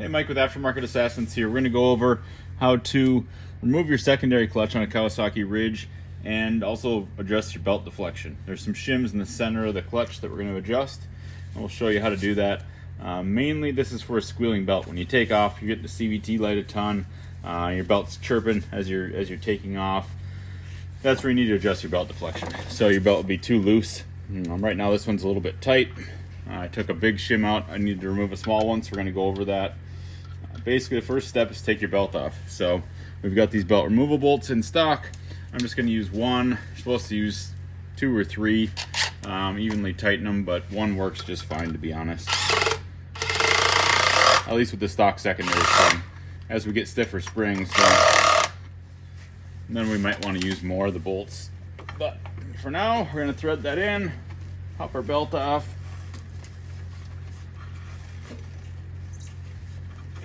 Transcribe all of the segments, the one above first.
Mike with Aftermarket Assassins here. We're going to go over how to remove your secondary clutch on a Kawasaki Ridge and also adjust your belt deflection. There's some shims in the center of the clutch that we're going to adjust, and we'll show you how to do that. Mainly this is for a squealing belt. When you take off, you get the CVT light a ton, your belt's chirping as you're taking off. That's where you need to adjust your belt deflection. So your belt will be too loose. Right now this one's a little bit tight. I took a big shim out. I needed to remove a small one, so we're going to go over that. Basically, the first step is take your belt off. So we've got these belt removal bolts in stock. I'm just going to use one. You're supposed to use 2 or 3. Evenly tighten them, but one works just fine, to be honest. At least with the stock secondary spring. As we get stiffer springs, then we might want to use more of the bolts. But for now, we're going to thread that in, pop our belt off.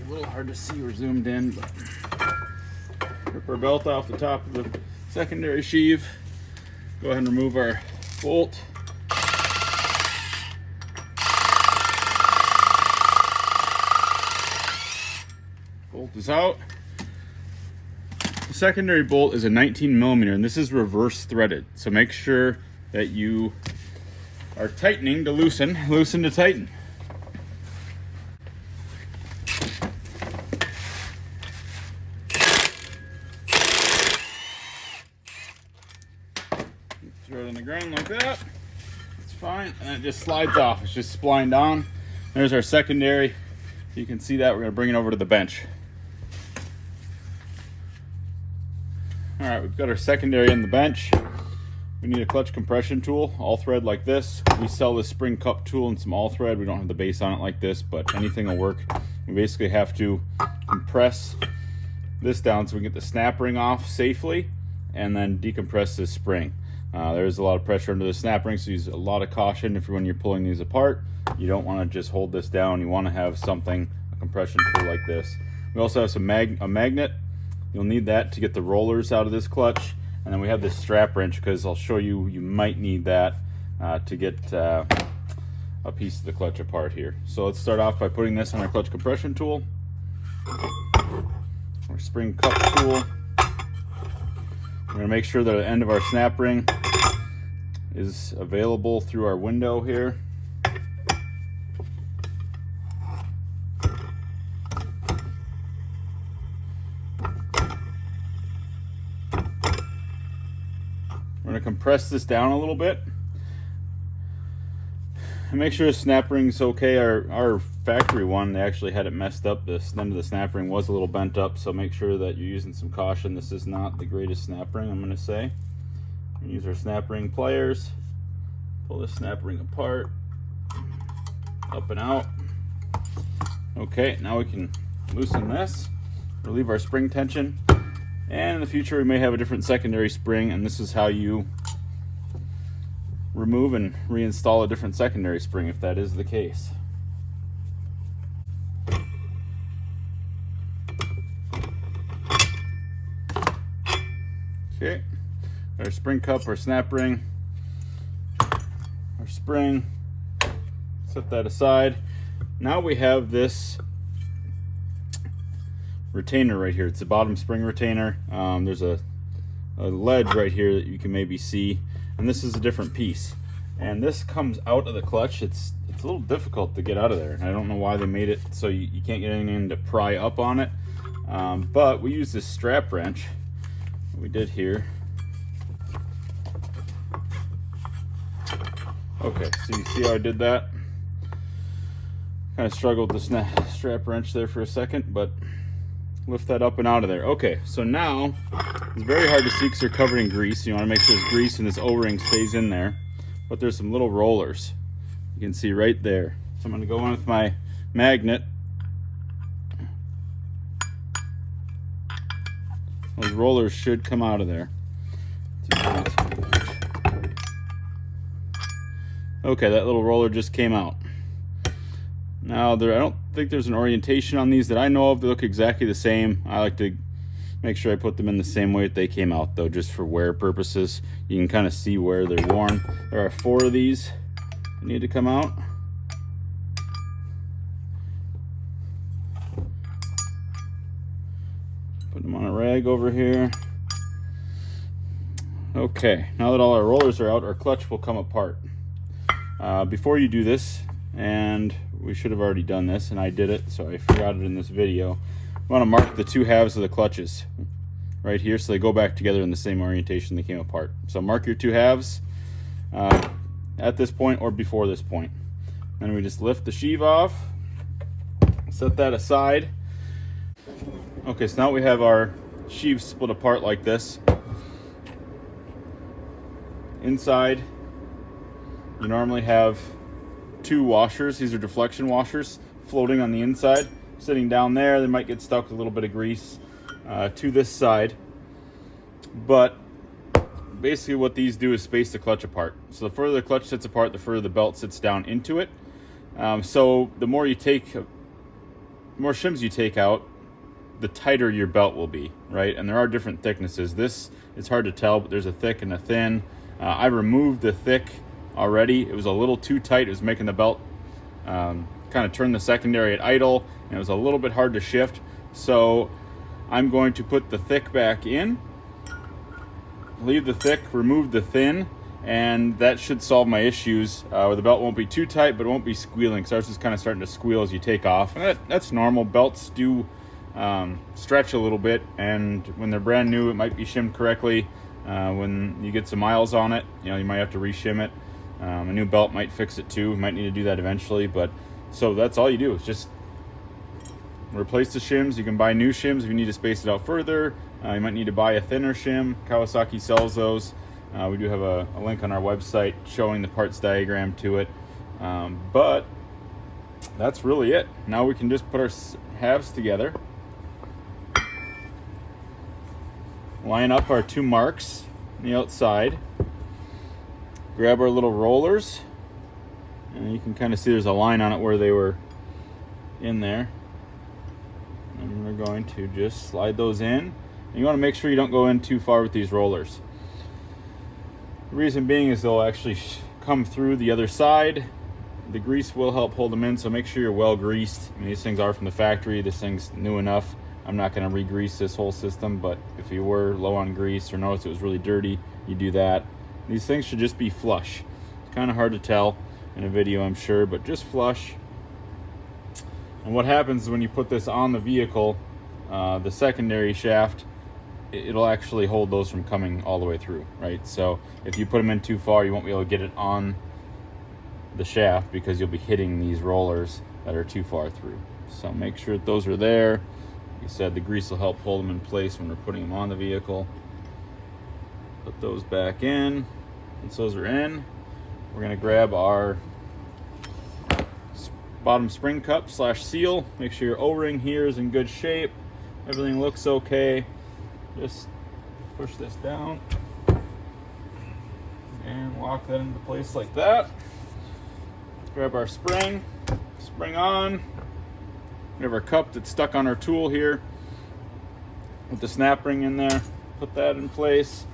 A little hard to see, we're zoomed in, but rip our belt off the top of the secondary sheave. Go ahead and remove our bolt. Bolt is out. The secondary bolt is a 19mm, and this is reverse threaded, so make sure that you are tightening to loosen to tighten. Throw it on the ground like that. It's fine, and it just slides off. It's just splined on. There's our secondary. You can see that. We're going to bring it over to the bench. All right, we've got our secondary on the bench. We need a clutch compression tool, all thread like this. We sell this spring cup tool and some all thread. We don't have the base on it like this, but anything will work. We basically have to compress this down so we can get the snap ring off safely and then decompress this spring. There's a lot of pressure under the snap ring, so use a lot of caution when you're pulling these apart. You don't want to just hold this down. You want to have something, a compression tool like this. We also have some a magnet. You'll need that to get the rollers out of this clutch. And then we have this strap wrench, because I'll show you, you might need that to get a piece of the clutch apart here. So let's start off by putting this on our clutch compression tool, our spring cup tool. We're going to make sure that the end of our snap ring is available through our window here. We're going to compress this down a little bit and make sure the snap ring's okay. Our factory one, they actually had it messed up. This end of the snap ring was a little bent up, so make sure that you're using some caution. This is not the greatest snap ring, I'm going to say. We use our snap ring pliers, pull the snap ring apart, up and out. Okay, now we can loosen this, relieve our spring tension, and in the future we may have a different secondary spring, and this is how you remove and reinstall a different secondary spring if that is the case. Okay, our spring cup, our snap ring, our spring, set that aside. Now we have this retainer right here. It's a bottom spring retainer. There's a ledge right here that you can maybe see, and this is a different piece. And this comes out of the clutch. It's a little difficult to get out of there. I don't know why they made it so you can't get anything to pry up on it. But we use this strap wrench. We did here. Okay, so you see how I did that? Kind of struggled with the strap wrench there for a second, but lift that up and out of there. Okay, so now it's very hard to see because they're covered in grease. You want to make sure this grease and this O-ring stays in there. But there's some little rollers. You can see right there. So I'm going to go in with my magnet. Those rollers should come out of there. Okay, that little roller just came out. Now, I don't think there's an orientation on these that I know of. They look exactly the same. I like to make sure I put them in the same way that they came out, though, just for wear purposes. You can kind of see where they're worn. There are 4 of these that need to come out. Put them on a rag over here. Okay, now that all our rollers are out, our clutch will come apart. Before you do this, and we should have already done this, and I did it, so I forgot it in this video. You want to mark the two halves of the clutches right here so they go back together in the same orientation they came apart. So mark your two halves at this point or before this point. Then we just lift the sheave off, set that aside. Okay, so now we have our sheave split apart like this. Inside, you normally have two washers. These are deflection washers floating on the inside. Sitting down there, they might get stuck with a little bit of grease to this side. But basically what these do is space the clutch apart. So the further the clutch sits apart, the further the belt sits down into it. So the more shims you take out, the tighter your belt will be, right? And there are different thicknesses. This is hard to tell, but there's a thick and a thin. I removed the thick already. It was a little too tight. It was making the belt kind of turn the secondary at idle, and it was a little bit hard to shift. So I'm going to put the thick back in, leave the thick, remove the thin, and that should solve my issues where the belt won't be too tight, but it won't be squealing. So it's just kind of starting to squeal as you take off. And that's normal. Belts do stretch a little bit, and when they're brand new, it might be shimmed correctly. When you get some miles on it, you might have to re-shim it. A new belt might fix it too. You might need to do that eventually, but so that's all you do is just replace the shims. You can buy new shims if you need to space it out further. You might need to buy a thinner shim. Kawasaki sells those. We do have a link on our website showing the parts diagram to it. But that's really it. Now we can just put our halves together. Line up our two marks on the outside. Grab our little rollers. And you can kind of see there's a line on it where they were in there. And we're going to just slide those in. And you want to make sure you don't go in too far with these rollers. The reason being is they'll actually come through the other side. The grease will help hold them in, so make sure you're well greased. I mean, these things are from the factory. This thing's new enough. I'm not going to re-grease this whole system, but if you were low on grease or noticed it was really dirty, you do that. These things should just be flush. It's kind of hard to tell in a video, I'm sure, but just flush. And what happens is when you put this on the vehicle, the secondary shaft, it'll actually hold those from coming all the way through, right? So if you put them in too far, you won't be able to get it on the shaft because you'll be hitting these rollers that are too far through. So make sure that those are there. Like I said, the grease will help hold them in place when we're putting them on the vehicle. Put those back in. Once those are in, we're going to grab our bottom spring cup / seal. Make sure your O-ring here is in good shape. Everything looks okay. Just push this down and lock that into place like that. Grab our spring on. We have our cup that's stuck on our tool here with the snap ring in there. Put that in place.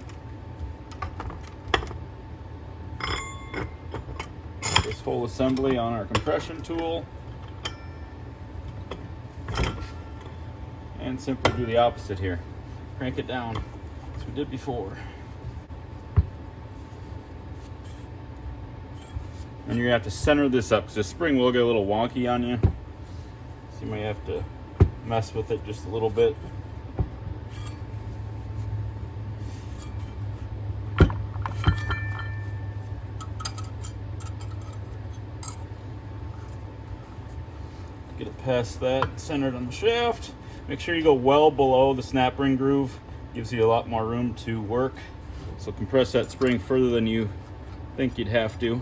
This whole assembly on our compression tool. And simply do the opposite here. Crank it down as we did before. And you're gonna have to center this up because the spring will get a little wonky on you. So you might have to mess with it just a little bit. Get it past that, centered on the shaft. Make sure you go well below the snap ring groove. Gives you a lot more room to work. So compress that spring further than you think you'd have to.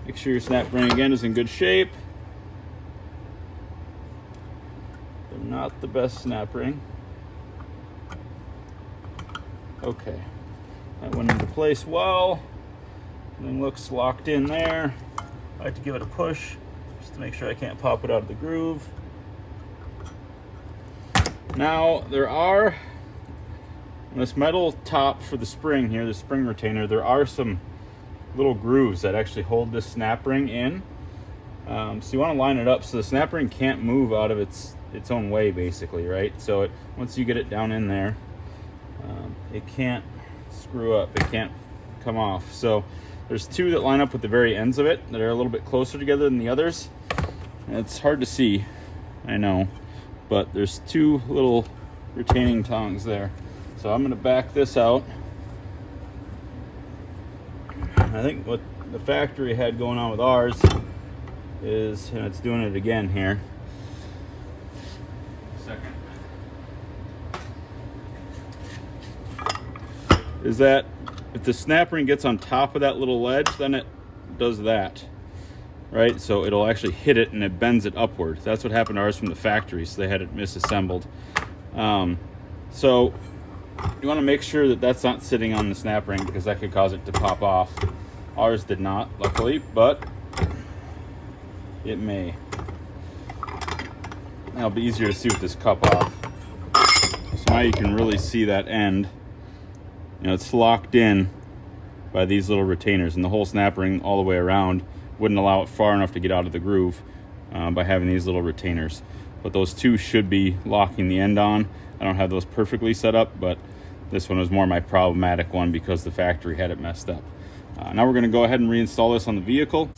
Make sure your snap ring again is in good shape. They're not the best snap ring. Okay, that went into place well. Everything looks locked in there. I like to give it a push just to make sure I can't pop it out of the groove. Now there are, on this metal top for the spring here, the spring retainer, there are some little grooves that actually hold this snap ring in. So you want to line it up so the snap ring can't move out of its its own way, basically, right? So once you get it down in there, it can't screw up, it can't come off. So there's two that line up with the very ends of it that are a little bit closer together than the others. And it's hard to see, I know, but there's two little retaining tongs there. So I'm going to back this out. I think what the factory had going on with ours is, and it's doing it again here. Second. Is that if the snap ring gets on top of that little ledge, then it does that, right? So it'll actually hit it and it bends it upward. That's what happened to ours from the factory, so they had it misassembled. So you want to make sure that that's not sitting on the snap ring, because that could cause it to pop off. Ours did not, luckily, but it may. Now it'll be easier to see with this cup off. So now you can really see that end. You know, it's locked in by these little retainers, and the whole snap ring all the way around wouldn't allow it far enough to get out of the groove by having these little retainers. But those two should be locking the end on. I don't have those perfectly set up, but this one was more my problematic one because the factory had it messed up. Now we're going to go ahead and reinstall this on the vehicle.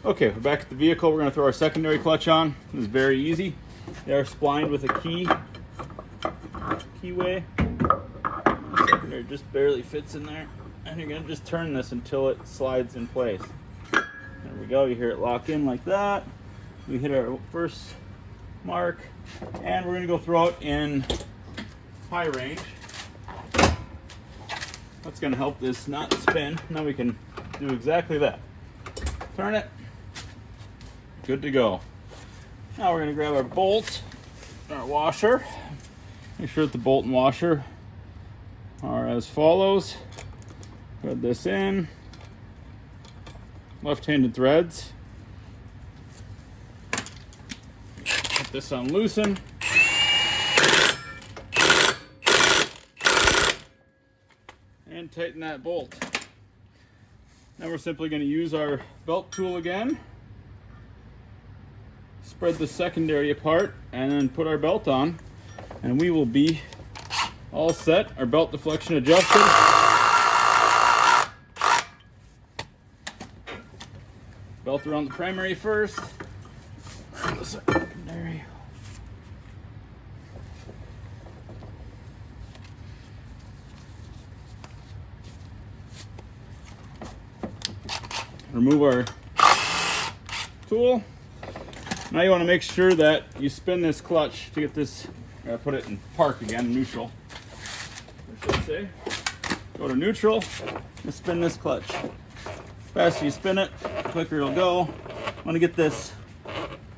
Okay, we're back at the vehicle. We're going to throw our secondary clutch on. This is very easy. They are splined with a keyway. The secondary just barely fits in there, and you're going to just turn this until it slides in place. There we go. You hear it lock in like that. We hit our first mark, and we're going to go throw it in high range. That's going to help this not spin. Now we can do exactly that. Turn it. Good to go. Now we're going to grab our bolt, our washer. Make sure that the bolt and washer are as follows. Thread this in. Left-handed threads. Put this on loosen. And tighten that bolt. Now we're simply going to use our belt tool again. Spread the secondary apart and then put our belt on, and we will be all set. Our belt deflection adjusted. Belt around the primary first. The secondary. Remove our tool. Now you want to make sure that you spin this clutch to get this, put it in park again, neutral, I should say. Go to neutral and spin this clutch. Faster you spin it, the quicker it'll go. You want to get this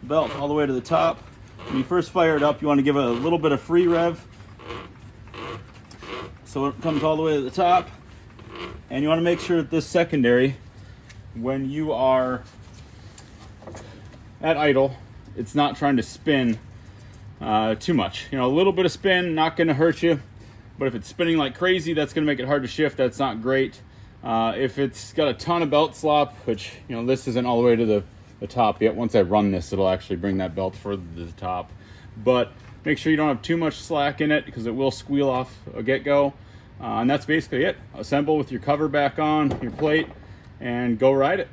belt all the way to the top. When you first fire it up, you want to give it a little bit of free rev so it comes all the way to the top. And you want to make sure that this secondary, when you are at idle, it's not trying to spin too much. You know, a little bit of spin, not going to hurt you. But if it's spinning like crazy, that's going to make it hard to shift. That's not great. If it's got a ton of belt slop, which, you know, this isn't all the way to the top yet. Once I run this, it'll actually bring that belt further to the top. But make sure you don't have too much slack in it, because it will squeal off a get-go. And that's basically it. Assemble with your cover back on, your plate, and go ride it.